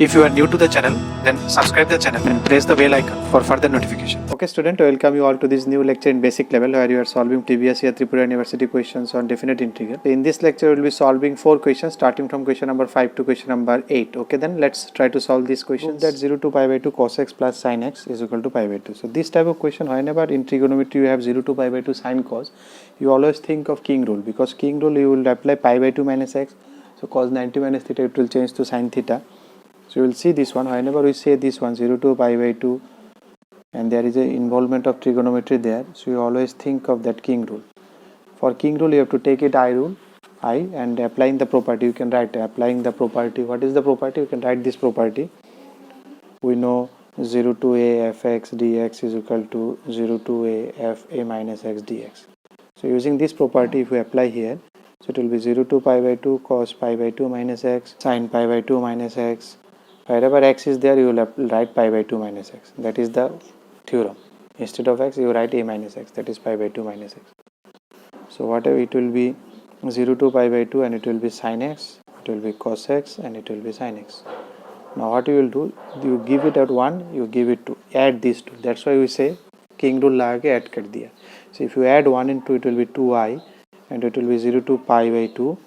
If you are new to the channel, then subscribe the channel and press the bell icon for further notification. Okay student, welcome you all to this new lecture in basic level where you are solving previous year Tripura University questions on definite integral. In this lecture we will be solving 4 questions starting from question number 5 to question number 8. Okay, then let's try to solve these questions. That 0 to pi by 2 cos x plus sin x is equal to pi by 2. So this type of question, whenever in trigonometry you have 0 to pi by 2 sin cos, you always think of king rule, because king rule you will apply pi by 2 minus x. So cos 90 minus theta, it will change to sin theta. So you will see this one, whenever we say this one 0 to pi by 2 and there is a involvement of trigonometry there, so you always think of that king rule. For king rule you have to take it I rule, I, and applying the property you can write applying the property. What is the property? You can write this property. We know 0 to a fx dx is equal to 0 to a fa minus x dx. So using this property, if we apply here, so it will be 0 to pi by 2 cos pi by 2 minus x sin pi by 2 minus x. Wherever x is there, you will write pi by 2 minus x. That is the theorem. Instead of x, you write a minus x. That is pi by 2 minus x. So whatever, it will be 0 to pi by 2 and it will be sin x, it will be cos x and it will be sin x. Now what you will do, you give it at 1, you give it 2, add these two. That's why we say king rule lage add kar diya. So if you add 1 into it will be 2i and it will be 0 to pi by 2.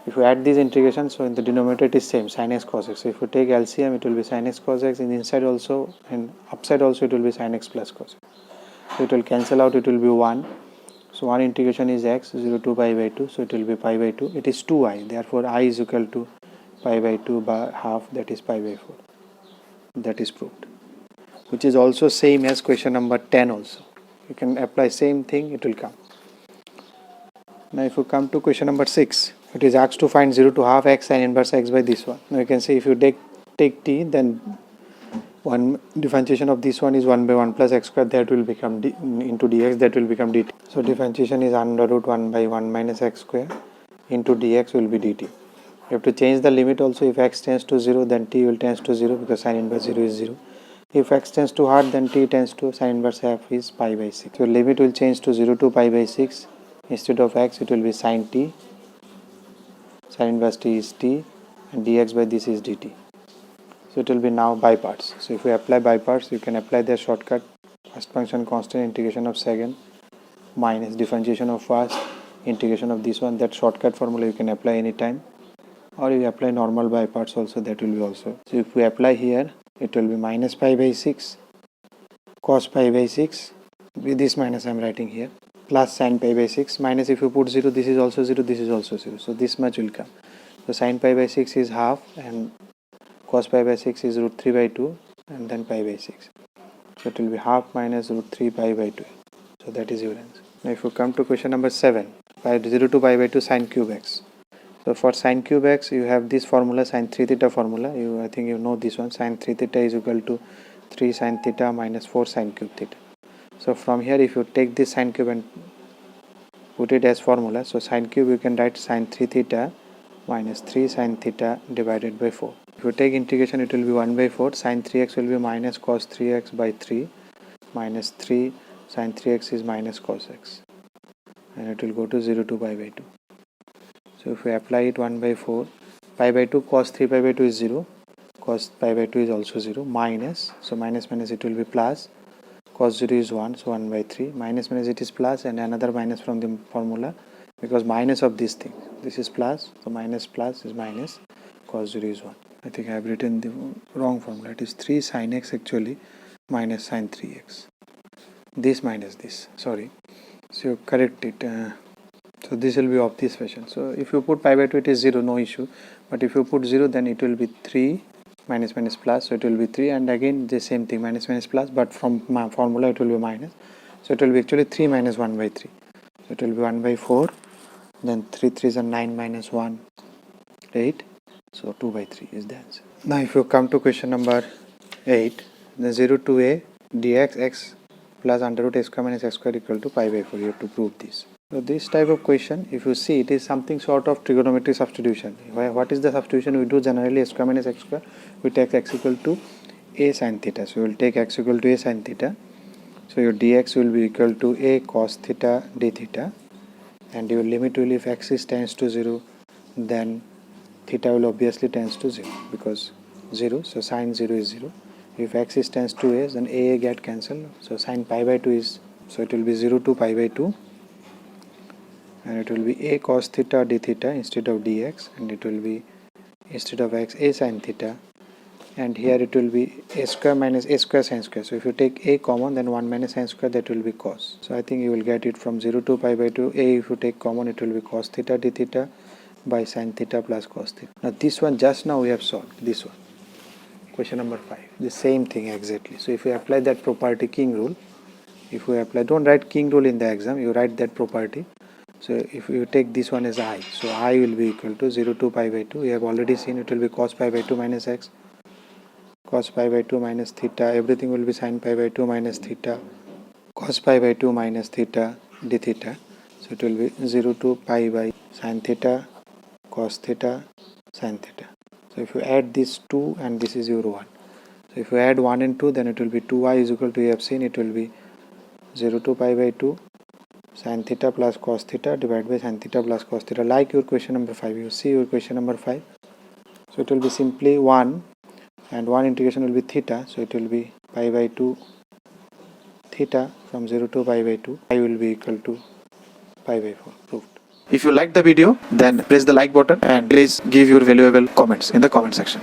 If you add these integrations, so in the denominator it is same, sin x cos x. So if you take LCM, it will be sin x cos x, in inside also and upside also it will be sin x plus cos x. So it will cancel out, it will be 1. So 1 integration is x, 0 to pi by 2, so it will be pi by 2. It is 2i, therefore I is equal to pi by 2 by half, that is pi by 4. That is proved. Which is also same as question number 10 also. You can apply same thing, it will come. Now if you come to question number 6, it is asked to find 0 to half x sin inverse x by this one. Now you can see if you take t, then one differentiation of this one is 1 by 1 plus x square, that will become d into dx, that will become dt. So differentiation is under root 1 by 1 minus x square into dx will be dt. You have to change the limit also. If x tends to 0, then t will tends to 0 because sin inverse 0 is 0. If x tends to half, then t tends to sin inverse half is pi by 6. Your limit will change to 0 to pi by 6. Instead of x, it will be sin t. Sin inverse t is t and dx by this is dt. So it will be now by parts. So if we apply by parts, you can apply the shortcut. First function constant, integration of second, minus differentiation of first, integration of this one. That shortcut formula you can apply anytime, or you apply normal by parts also, that will be also. So if we apply here, it will be minus pi by 6 cos pi by 6, with this minus I am writing here, plus sin pi by 6, minus if you put 0, this is also 0, this is also 0. So this much will come. So sin pi by 6 is half and cos pi by 6 is root 3 by 2 and then pi by 6. So it will be half minus root 3 pi by 2. So that is your answer. Now if you come to question number 7, 0 to pi by 2 sin cube x. So for sin cube x, you have this formula, sin 3 theta formula. I think you know this one. Sin 3 theta is equal to 3 sin theta minus 4 sin cube theta. So from here, if you take this sin cube and put it as formula, so sin cube you can write sin 3 theta minus 3 sin theta divided by 4. If you take integration, it will be 1 by 4. Sin 3x will be minus cos 3x by 3 minus 3 sin 3x is minus cos x. And it will go to 0 to pi by 2. So if we apply it 1 by 4, pi by 2 cos 3 pi by 2 is 0. Cos pi by 2 is also 0. Minus, so minus minus it will be plus. Cos 0 is 1, so 1 by 3. Minus minus it is plus and another minus from the formula, because minus of this thing. This is plus, so minus plus is minus. Cos 0 is 1. I think I have written the wrong formula. It is 3 sin x actually minus sin 3x. This minus this, sorry. So you correct it. So this will be of this fashion. So if you put pi by 2, it is 0, no issue. But if you put 0, then it will be 3 minus minus plus. So it will be 3 and again the same thing, minus minus plus, but from my formula it will be minus. So it will be actually 3 minus 1 by 3. So it will be 1 by 4. Then 3 3s are 9 minus 1, 8. So 2 by 3 is the answer. Now if you come to question number 8, the 0 to a dx x plus under root x square minus x square equal to pi by 4. You have to prove this. So this type of question, if you see, it is something sort of trigonometry substitution. What is the substitution we do generally? X square minus x square, we take x equal to a sin theta. So we will take x equal to a sin theta. So your dx will be equal to a cos theta d theta, and your limit will, if x is tends to 0, then theta will obviously tends to 0, because 0, so sine 0 is 0. If x is tends to a, then a get cancelled, so sine pi by 2 is, so it will be 0 to pi by 2, and it will be a cos theta d theta instead of dx, and it will be instead of x a sin theta, and here it will be a square minus a square sin square. So if you take a common, then 1 minus sin square, that will be cos. So I think you will get it from 0 to pi by 2. A, if you take common, it will be cos theta d theta by sin theta plus cos theta. Now this one just now we have solved, this one, question number 5, the same thing exactly. So if we apply that property king rule, if we apply, don't write king rule in the exam, you write that property. So if you take this one as I, so I will be equal to 0 to pi by 2. We have already seen it will be cos pi by 2 minus x, cos pi by 2 minus theta, everything will be sin pi by 2 minus theta, cos pi by 2 minus theta d theta. So it will be 0 to pi by sin theta cos theta sin theta. So if you add this 2 and this is your 1. So if you add 1 and 2, then it will be 2y is equal to, you have seen it will be 0 to pi by 2 sin theta plus cos theta divided by sin theta plus cos theta, like your question number 5. You see your question number 5. So it will be simply 1 and 1 integration will be theta. So it will be pi by 2 theta from 0 to pi by 2. I will be equal to pi by 4. Proved. If you like the video, then press the like button and please give your valuable comments in the comment section.